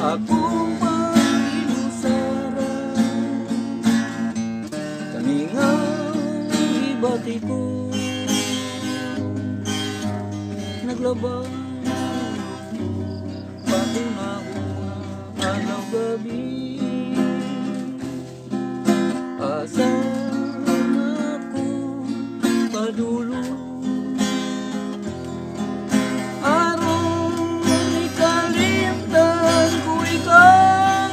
akong mag-inusara. Kami nga ibati ko, naglabas pauna-una araw gabi. Asan ako padulo, arong ikalimtan ko ikaw.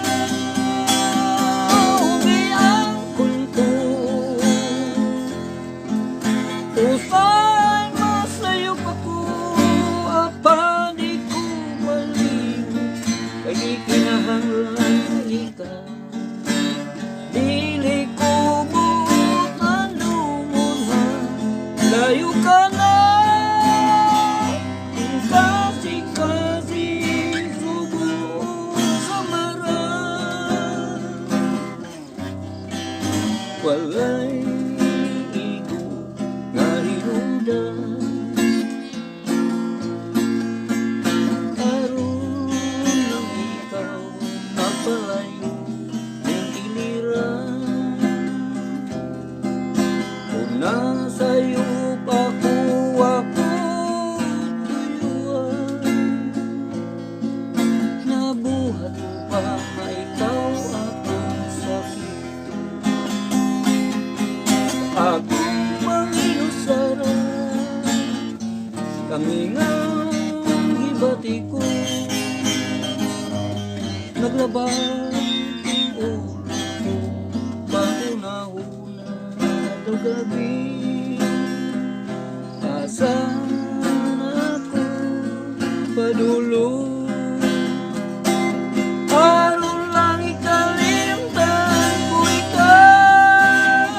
Umiangkol ko, usay masayop ako, apa di ko malimot, kay kinahanglan ikaw. Dili ko butan lumunhan, layo ka na, kasing-kasing subo sa maran. Walay igo nga hinungdan, aron lang ikaw magpalayo ng iliran. Kung nasa'yo pa ko ako tuyuan, nabuhat mo pa ikaw akong sakit. Akong manginusara, kami nga ibati ko, naglabas ang ulo ko, pauna-una na gabi. Asan ako padulo, aron lang ikalimtan ko ikaw.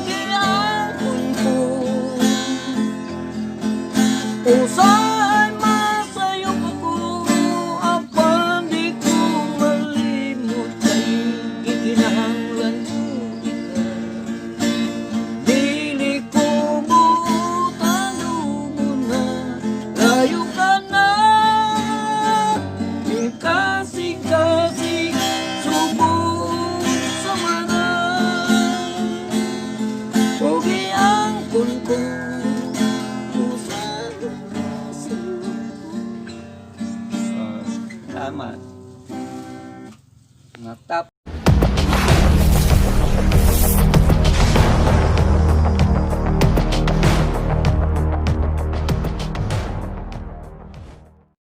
Giyakon ko, usay masayop ako, apan di ko malimot, kay ikinahanglan ko ikaw. Dili ko butan lumunan, layo ka na, kasing-kasing subo sa manan. O giyangkon ko, usay masayop. Salamat. Natap.